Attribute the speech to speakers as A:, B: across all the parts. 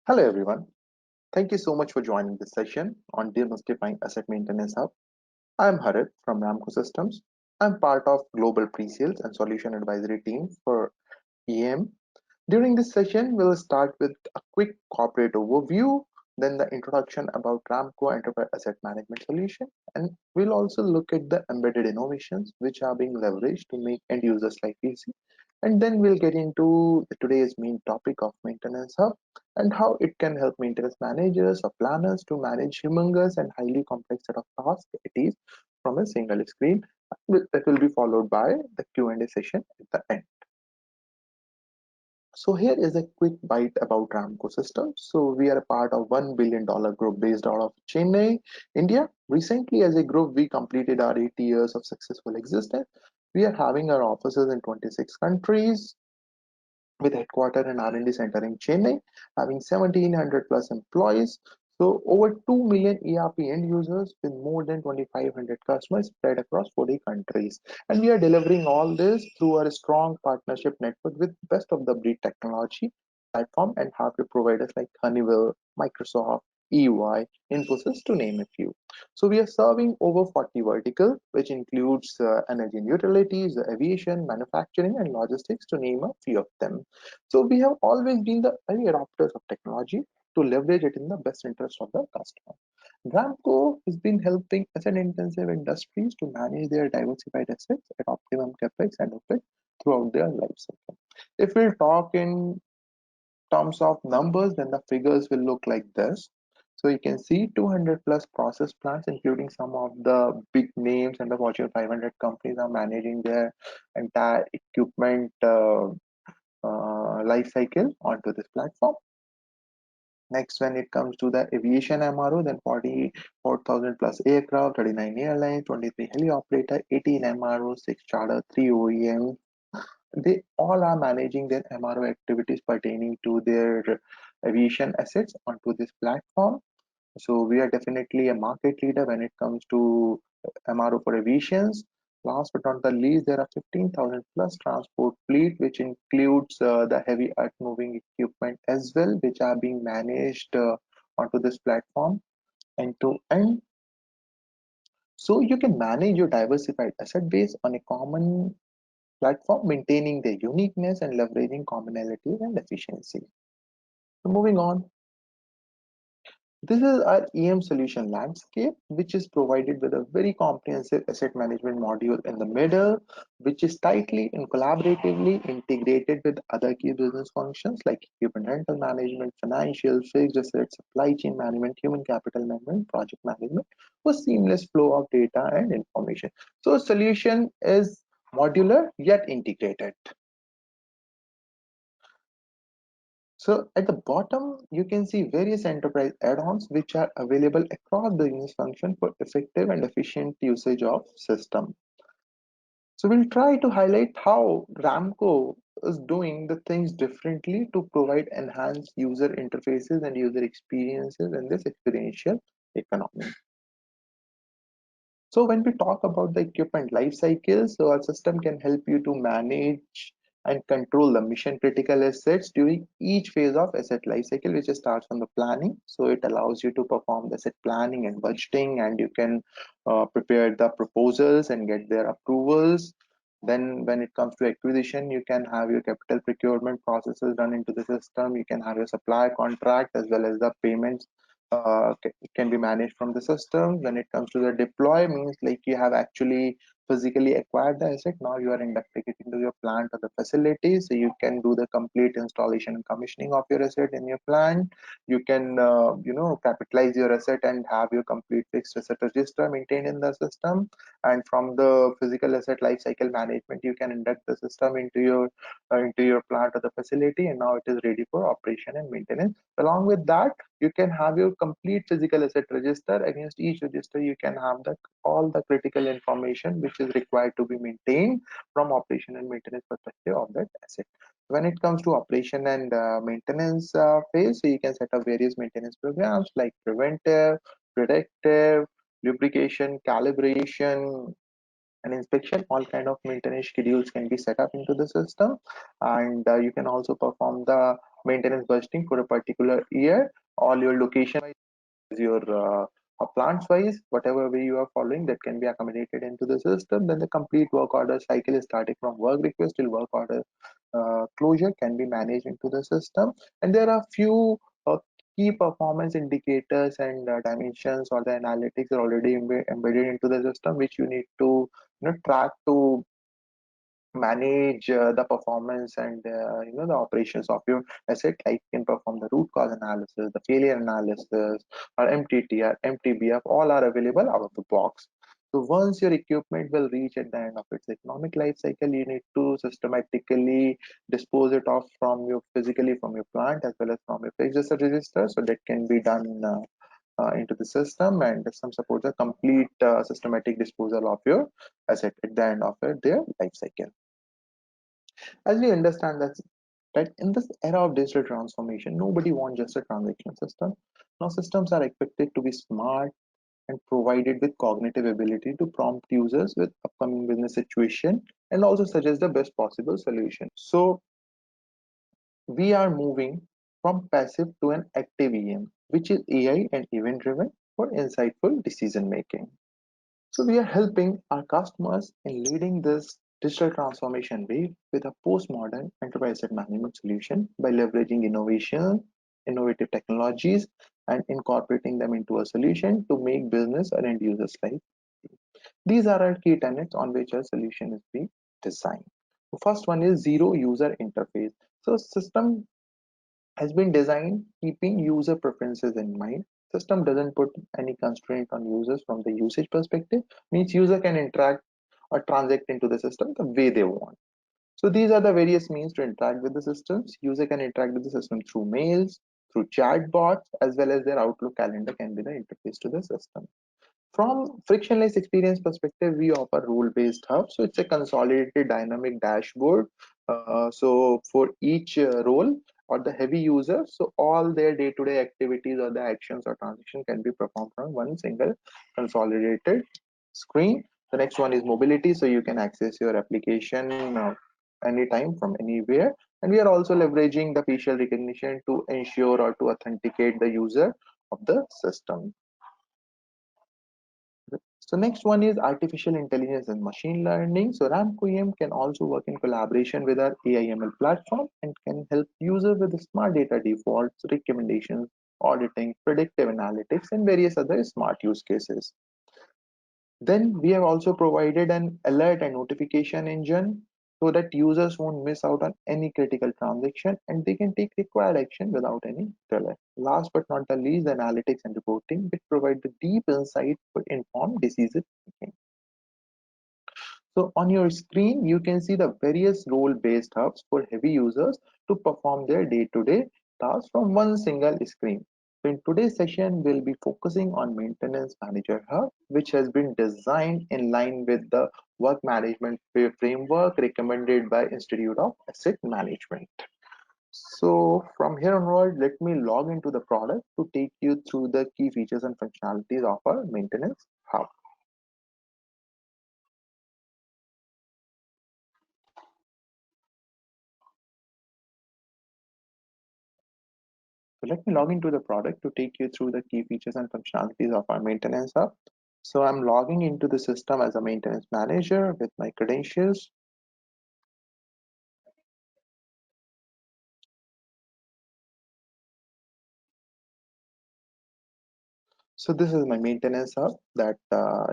A: Hello everyone. Thank you so much for joining this session on Demystifying Asset Maintenance Hub. I'm Harit from Ramco Systems. I'm part of Global Pre-Sales and Solution Advisory team for EM. During this session, we'll start with a quick corporate overview, then the introduction about Ramco Enterprise Asset Management Solution, and we'll also look at the embedded innovations which are being leveraged to make end users life easy. And then we'll get into today's main topic of Maintenance Hub and how it can help maintenance managers or planners to manage humongous and highly complex set of tasks it is from a single screen. That will be followed by the Q&A session at the end. So here is a quick bite about Ramco Systems. So we are a part of $1 billion group based out of Chennai, India. Recently, as a group, we completed our 80 years of successful existence. We are having our offices in 26 countries with headquarters and R&D center in Chennai, having 1,700 plus employees. So over 2 million ERP end users with more than 2,500 customers spread across 40 countries. And we are delivering all this through our strong partnership network with best of the breed technology platform and hardware providers like Honeywell, Microsoft, EY, Infosys to name a few. So we are serving over 40 verticals, which includes energy and utilities, aviation, manufacturing, and logistics to name a few of them. So we have always been the early adopters of technology to leverage it in the best interest of the customer. Ramco has been helping asset-intensive industries to manage their diversified assets at optimum capex and OpEx throughout their life cycle. If we talk in terms of numbers, then the figures will look like this. So you can see 200 plus process plants, including some of the big names and the Fortune 500 companies are managing their entire equipment life cycle onto this platform. Next, when it comes to the aviation MRO, then 44,000 plus aircraft, 39 airlines, 23 heli operator, 18 MRO, 6 charter, 3 OEM. They all are managing their MRO activities pertaining to their aviation assets onto this platform. So we are definitely a market leader when it comes to MRO for aviations. Last but not the least, there are 15,000 plus transport fleet, which includes the heavy earth moving equipment as well, which are being managed onto this platform end to end. So you can manage your diversified asset base on a common platform, maintaining their uniqueness and leveraging commonalities and efficiency. So moving on, this is our EM solution landscape, which is provided with a very comprehensive asset management module in the middle, which is tightly and collaboratively integrated with other key business functions like equipment rental management, financial, fixed assets, supply chain management, human capital management, project management for seamless flow of data and information. So solution is modular yet integrated. So at the bottom, you can see various enterprise add-ons which are available across business function for effective and efficient usage of system. So we'll try to highlight how Ramco is doing the things differently to provide enhanced user interfaces and user experiences in this experiential economy. So when we talk about the equipment life cycle, so our system can help you to manage and control the mission critical assets during each phase of asset life cycle, which starts from the planning. So it allows you to perform the asset planning and budgeting, and you can prepare the proposals and get their approvals. Then when it comes to acquisition, you can have your capital procurement processes done into the system. You can have your supply contract as well as the payments can be managed from the system. When it comes to the deploy, means like you have actually physically acquired the asset, now you are inducting it into your plant or the facility, so you can do the complete installation and commissioning of your asset in your plant. You can capitalize your asset and have your complete fixed asset register maintained in the system. And from the physical asset life cycle management, you can induct the system into your plant or the facility, and now it is ready for operation and maintenance. Along with that, you can have your complete physical asset register. Against each register, you can have all the critical information which is required to be maintained from operation and maintenance perspective of that asset. When it comes to operation and maintenance phase, so you can set up various maintenance programs like preventive, predictive, lubrication, calibration, and inspection. All kind of maintenance schedules can be set up into the system, and you can also perform the maintenance budgeting for a particular year. All your location wise, your plants wise, whatever way you are following, that can be accommodated into the system. Then the complete work order cycle is starting from work request till work order closure can be managed into the system. And there are few key performance indicators and dimensions or the analytics are already embedded into the system, which you need to track to manage the performance and the operations of your asset. Like you can perform the root cause analysis, the failure analysis, or MTTR, MTBF, all are available out of the box. So once your equipment will reach at the end of its economic life cycle, you need to systematically dispose it off from your physically from your plant as well as from your fixed asset register. So that can be done into the system, and some support the complete systematic disposal of your asset at the end of their life cycle. As we understand that in this era of digital transformation, nobody wants just a transaction system. Now systems are expected to be smart and provided with cognitive ability to prompt users with upcoming business situation and also suggest the best possible solution. So we are moving from passive to an active EM, which is AI and event driven for insightful decision making. So we are helping our customers in leading this digital transformation wave with a postmodern enterprise asset management solution by leveraging innovative technologies, and incorporating them into a solution to make business and end users life. These are our key tenets on which our solution is being designed. The first one is zero user interface. So system has been designed keeping user preferences in mind. System doesn't put any constraint on users from the usage perspective, means user can interact or transact into the system the way they want. So these are the various means to interact with the systems. User can interact with the system through mails, through chat bots, as well as their Outlook calendar can be the interface to the system. From frictionless experience perspective, we offer role-based hub. So it's a consolidated dynamic dashboard. So for each role or the heavy user, so all their day-to-day activities or the actions or transaction can be performed from one single consolidated screen. The next one is mobility. So you can access your application anytime from anywhere. And we are also leveraging the facial recognition to ensure or to authenticate the user of the system. So next one is artificial intelligence and machine learning. So RAMCOEM can also work in collaboration with our AIML platform and can help users with the smart data defaults, recommendations, auditing, predictive analytics, and various other smart use cases. Then we have also provided an alert and notification engine so that users won't miss out on any critical transaction and they can take required action without any delay. Last but not the least, the analytics and reporting, which provide the deep insight for informed decision making. So on your screen, you can see the various role-based hubs for heavy users to perform their day-to-day tasks from one single screen. So in today's session, we'll be focusing on Maintenance Manager Hub, which has been designed in line with the work management framework recommended by Institute of Asset Management. So from here onward, let me log into the product to take you through the key features and functionalities of our Maintenance Hub. So let me log into the product to take you through the key features and functionalities of our Maintenance Hub. So I'm logging into the system as a maintenance manager with my credentials. So this is my maintenance hub that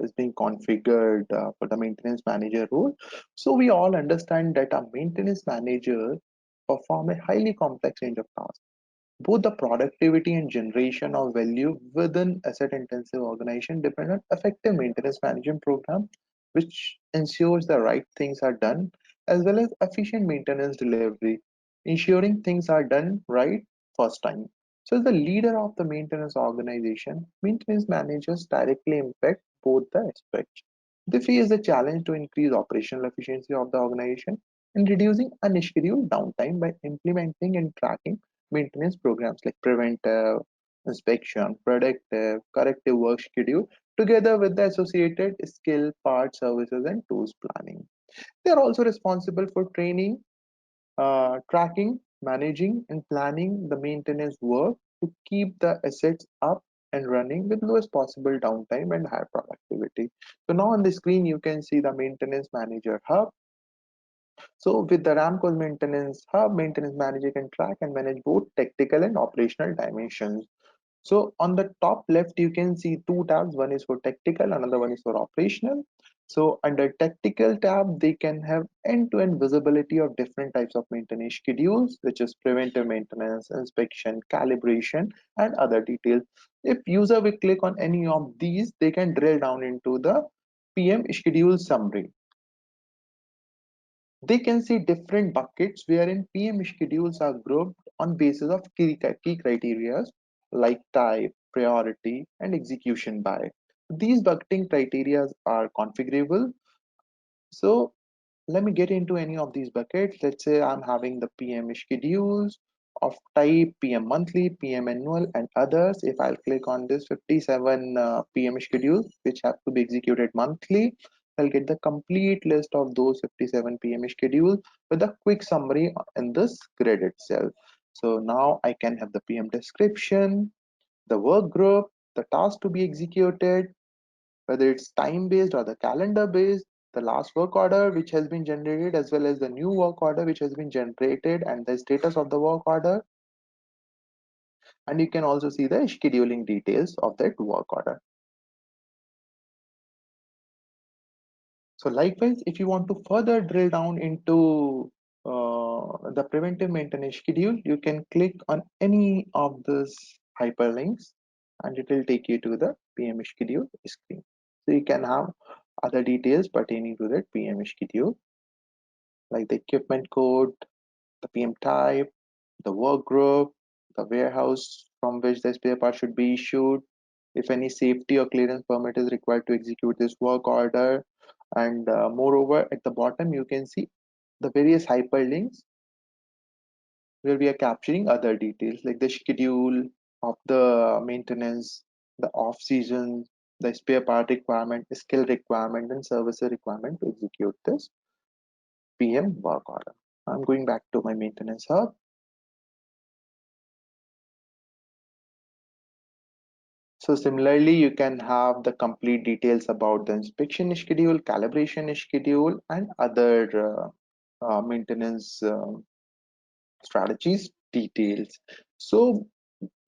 A: is being configured for the maintenance manager role. So we all understand that a maintenance manager perform a highly complex range of tasks. Both the productivity and generation of value within asset intensive organization depend on effective maintenance management program, which ensures the right things are done, as well as efficient maintenance delivery, ensuring things are done right first time. So as the leader of the maintenance organization, maintenance managers directly impact both the aspects. They face the challenge to increase operational efficiency of the organization and reducing unscheduled downtime by implementing and tracking maintenance programs like preventive, inspection, predictive, corrective work schedule, together with the associated skill, parts, services, and tools planning. They are also responsible for training, tracking, managing and planning the maintenance work to keep the assets up and running with lowest possible downtime and high productivity. So now on the screen, you can see the maintenance manager hub. So with the Ramco's maintenance hub, maintenance manager can track and manage both technical and operational dimensions. So on the top left, you can see two tabs. One is for technical, another one is for operational. So under technical tab, they can have end-to-end visibility of different types of maintenance schedules, which is preventive maintenance, inspection, calibration, and other details. If user will click on any of these, they can drill down into the PM schedule summary. They can see different buckets wherein PM schedules are grouped on basis of key criteria like type, priority, and execution by. These bucketing criteria are configurable. So let me get into any of these buckets. Let's say I'm having the PM schedules of type PM monthly, PM annual, and others. If I'll click on this 57 PM schedules, which have to be executed monthly, I'll get the complete list of those 57 PM schedules with a quick summary in this grid itself. So now I can have the PM description, the work group, the task to be executed, whether it's time based or the calendar based, the last work order which has been generated, as well as the new work order which has been generated, and the status of the work order. And you can also see the scheduling details of that work order. So likewise, if you want to further drill down into the preventive maintenance schedule, you can click on any of these hyperlinks and it will take you to the PM schedule screen. So you can have other details pertaining to that PM schedule, like the equipment code, the PM type, the work group, the warehouse from which the spare part should be issued, if any safety or clearance permit is required to execute this work order. And moreover, at the bottom, you can see the various hyperlinks where we are capturing other details like the schedule of the maintenance, the off season, the spare part requirement, skill requirement, and service requirement to execute this PM work order. I'm going back to my maintenance hub. So similarly, you can have the complete details about the inspection schedule, calibration schedule, and other maintenance strategies details. So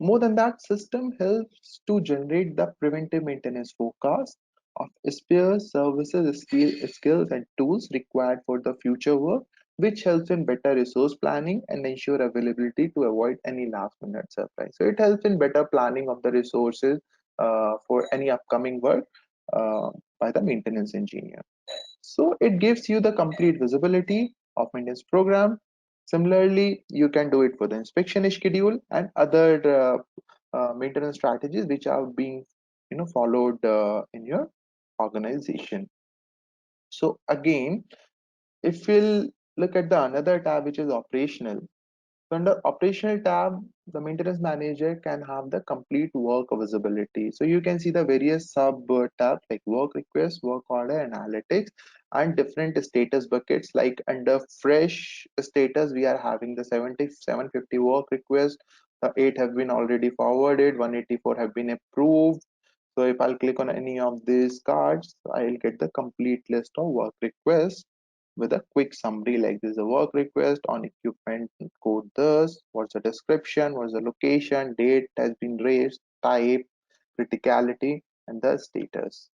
A: more than that, system helps to generate the preventive maintenance forecast of spares, services, skills, and tools required for the future work, which helps in better resource planning and ensure availability to avoid any last minute surprise. So it helps in better planning of the resources for any upcoming work uh, by the maintenance engineer. So it gives you the complete visibility of maintenance program. Similarly, you can do it for the inspection schedule and other maintenance strategies which are being followed in your organization. So again, if we'll look at the another tab which is operational, so under operational tab, the maintenance manager can have the complete work visibility. So you can see the various sub tabs like work request, work order, analytics, and different status buckets. Like under fresh status, we are having the 750 work requests. The 8 have been already forwarded, 184 have been approved. So if I'll click on any of these cards, I'll get the complete list of work requests with a quick summary like this is a work request on equipment code this, what's the description, what's the location, date has been raised, type, criticality, and the status.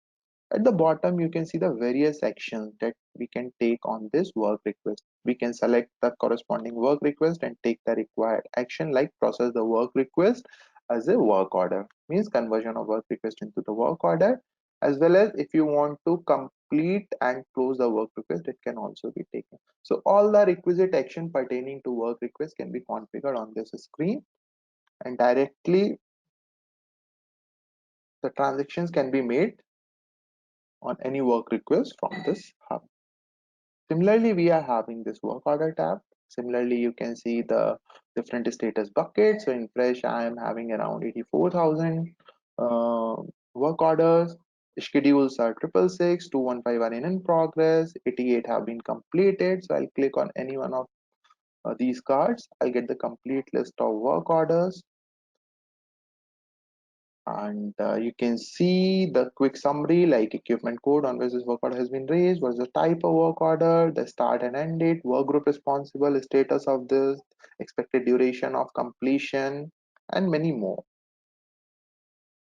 A: At the bottom, you can see the various actions that we can take on this work request. We can select the corresponding work request and take the required action like process the work request as a work order, means conversion of work request into the work order, as well as if you want to complete and close the work request, it can also be taken. So all the requisite action pertaining to work request can be configured on this screen, and directly the transactions can be made on any work request from this hub. Similarly, we are having this work order tab. Similarly, you can see the different status buckets. So in fresh, I am having around 84,000 uh, work orders. Schedules are 666, 215 are in progress, 88 have been completed. So I'll click on any one of these cards, I'll get the complete list of work orders, and you can see the quick summary like equipment code on which this work order has been raised, what is the type of work order, the start and end date, work group responsible, status of this, expected duration of completion, and many more.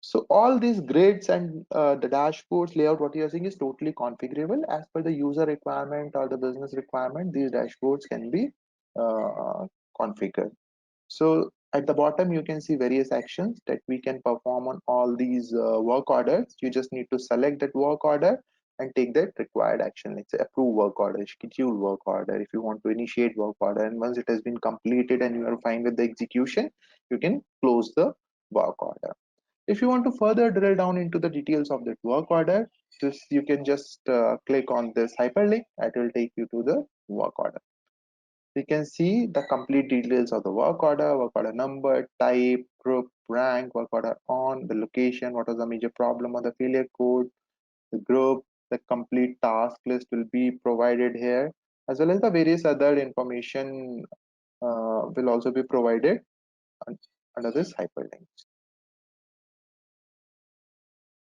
A: So all these grids and the dashboards layout, what you are seeing is totally configurable as per the user requirement or the business requirement. These dashboards can be uh, configured. So at the bottom, you can see various actions that we can perform on all these work orders. You just need to select that work order and take that required action. Let's say approve work order, schedule work order, if you want to initiate work order. And once it has been completed and you are fine with the execution, you can close the work order. If you want to further drill down into the details of that work order, you can just click on this hyperlink. That will take you to the work order. You can see the complete details of the work order number, type, group, rank, work order on, the location, what was the major problem or the failure code, the group, the complete task list will be provided here, as well as the various other information will also be provided under this hyperlink.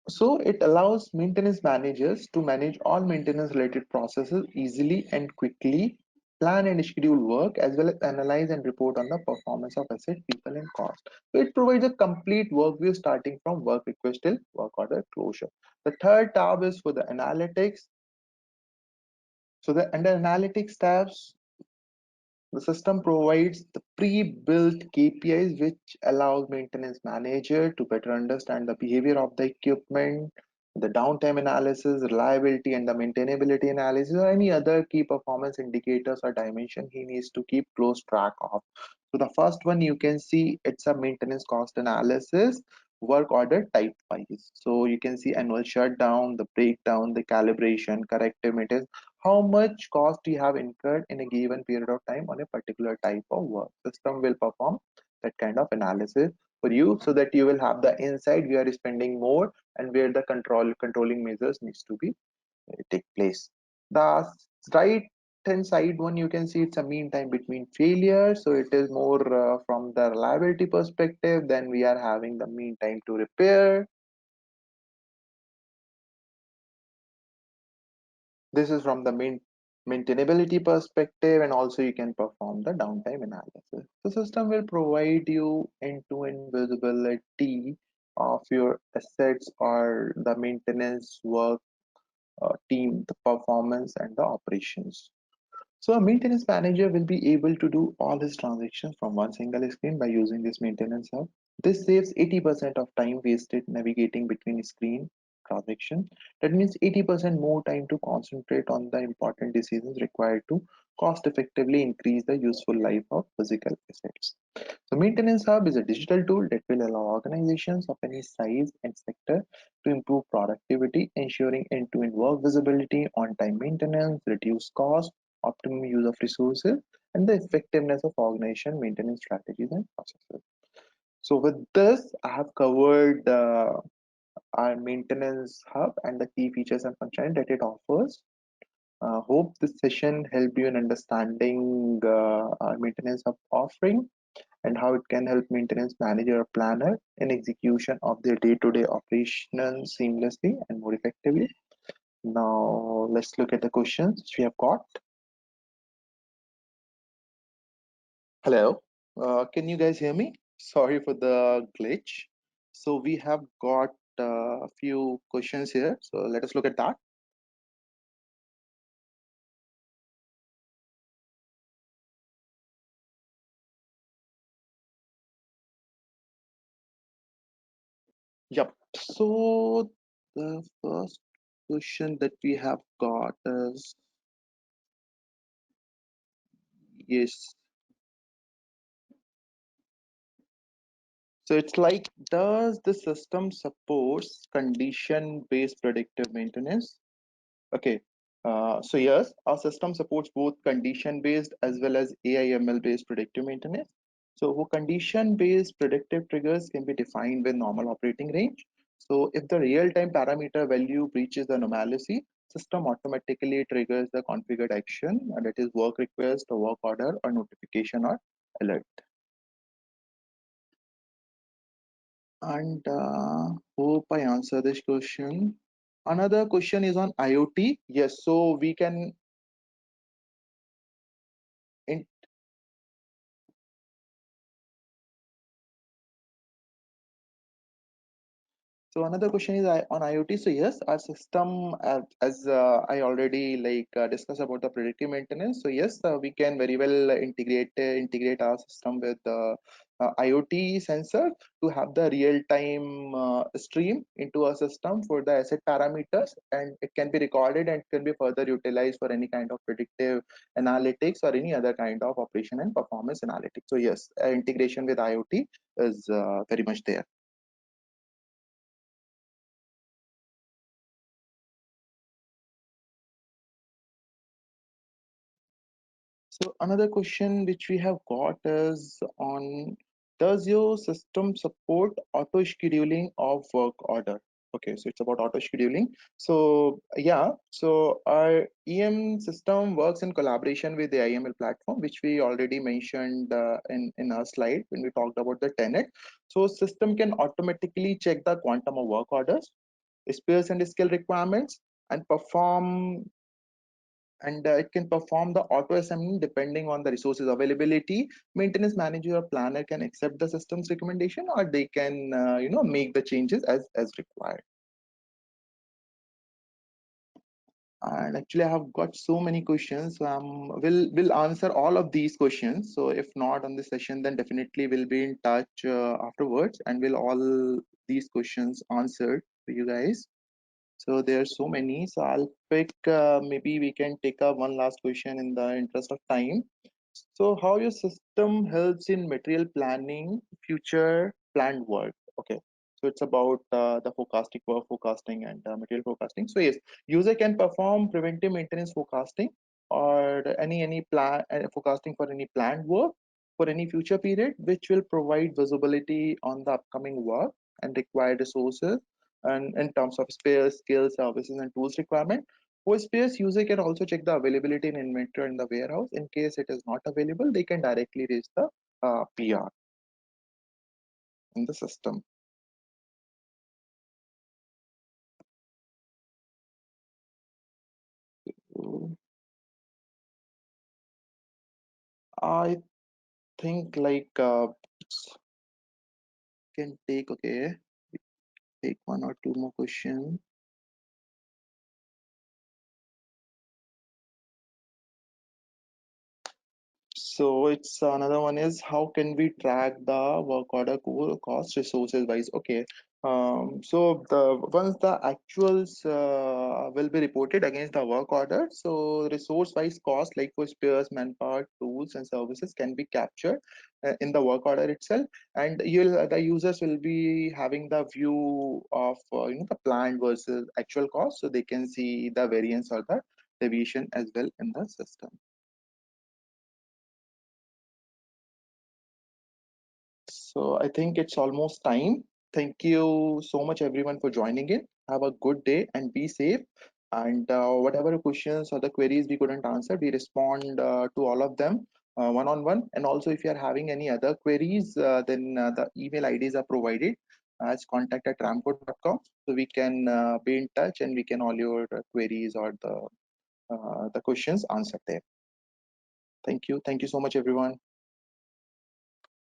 A: So it allows maintenance managers to manage all maintenance related processes easily and quickly, plan and schedule work, as well as analyze and report on the performance of asset, people, and cost. So it provides a complete work view starting from work request till work order closure. The third tab is for the analytics. So the under analytics tabs, the system provides the pre-built KPIs which allows maintenance manager to better understand the behavior of the equipment, the downtime analysis, reliability and the maintainability analysis, or any other key performance indicators or dimension he needs to keep close track of. So the first one you can see it's a maintenance cost analysis, work order type wise. So you can see annual shutdown, the breakdown, the calibration, corrective maintenance, how much cost you have incurred in a given period of time on a particular type of work. System will perform that kind of analysis for you so that you will have the insight where you are spending more and where the controlling measures needs to be take place. The right hand side one you can see it's a mean time between failures, so it is more from the reliability perspective. Then we are having the mean time to repair. This is from the maintainability perspective, and also you can perform the downtime analysis. The system will provide you end-to-end visibility of your assets or the maintenance work team, the performance and the operations. So a maintenance manager will be able to do all his transactions from one single screen by using this maintenance hub. This saves 80% of time wasted navigating between screen transactions. That means 80% more time to concentrate on the important decisions required to cost effectively increase the useful life of physical assets. So Maintenance Hub is a digital tool that will allow organizations of any size and sector to improve productivity, ensuring end-to-end work visibility, on-time maintenance, reduced cost, optimum use of resources, and the effectiveness of organization maintenance strategies and processes. So with this, I have covered our maintenance hub and the key features and functionality that it offers. Hope this session helped you in understanding our maintenance hub offering and how it can help maintenance manager or planner in execution of their day-to-day operations seamlessly and more effectively. Now let's look at the questions we have got. Hello, can you guys hear me? Sorry for the glitch. So we have got a few questions here. So let us look at that. Yep. So the first question that we have got is yes. So it's like, does the system supports condition-based predictive maintenance? Okay. So yes, our system supports both condition-based as well as AI/ML-based predictive maintenance. So for condition-based predictive triggers can be defined with normal operating range. So if the real-time parameter value breaches the normalcy, system automatically triggers the configured action, and that is work request, or work order, or notification or alert. And hope I answer this question. Another question is on IoT. Yes, so we can in, so another question is on IoT. So yes, our system, as I already discussed about the predictive maintenance. So yes, we can very well integrate our system with the IoT sensor to have the real-time stream into a system for the asset parameters, and it can be recorded and can be further utilized for any kind of predictive analytics or any other kind of operation and performance analytics. So yes, integration with IoT is very much there. So another question which we have got is on, does your system support auto scheduling of work order? Okay, so it's about auto scheduling. So yeah, so our EM system works in collaboration with the IML platform, which we already mentioned in our slide when we talked about the tenet. So system can automatically check the quantum of work orders, spares and skill requirements, and it can perform the auto assembly depending on the resources availability. Maintenance manager or planner can accept the system's recommendation, or they can make the changes as required. And actually I have got so many questions, so we'll answer all of these questions. So if not on this session, then definitely we'll be in touch afterwards, and we'll all these questions answered for you guys. So there are so many. So I'll pick, maybe we can take up one last question in the interest of time. So how your system helps in material planning, future planned work? Okay. So it's about the forecasting, work forecasting, and material forecasting. So yes, user can perform preventive maintenance forecasting, or any plan forecasting for any planned work for any future period, which will provide visibility on the upcoming work and required resources, and in terms of spares, skills, services, and tools requirement. For spares, user can also check the availability in inventory in the warehouse. In case it is not available, they can directly raise the PR in the system. So I think can take, okay, take one or two more questions. So it's another one is, how can we track the work order cost resources wise? Okay. So the once the actuals will be reported against the work order, so resource wise cost like for spares, manpower, tools, and services can be captured in the work order itself, and the users will be having the view of the planned versus actual cost, so they can see the variance or the deviation as well in the system. So I think it's almost time. Thank you so much, everyone, for joining in. Have a good day and be safe. And whatever questions or the queries we couldn't answer, we respond to all of them one on one. And also, if you are having any other queries, then the email IDs are provided as contact@ramco.com. So we can be in touch, and we can all your queries or the questions answered there. Thank you. Thank you so much, everyone.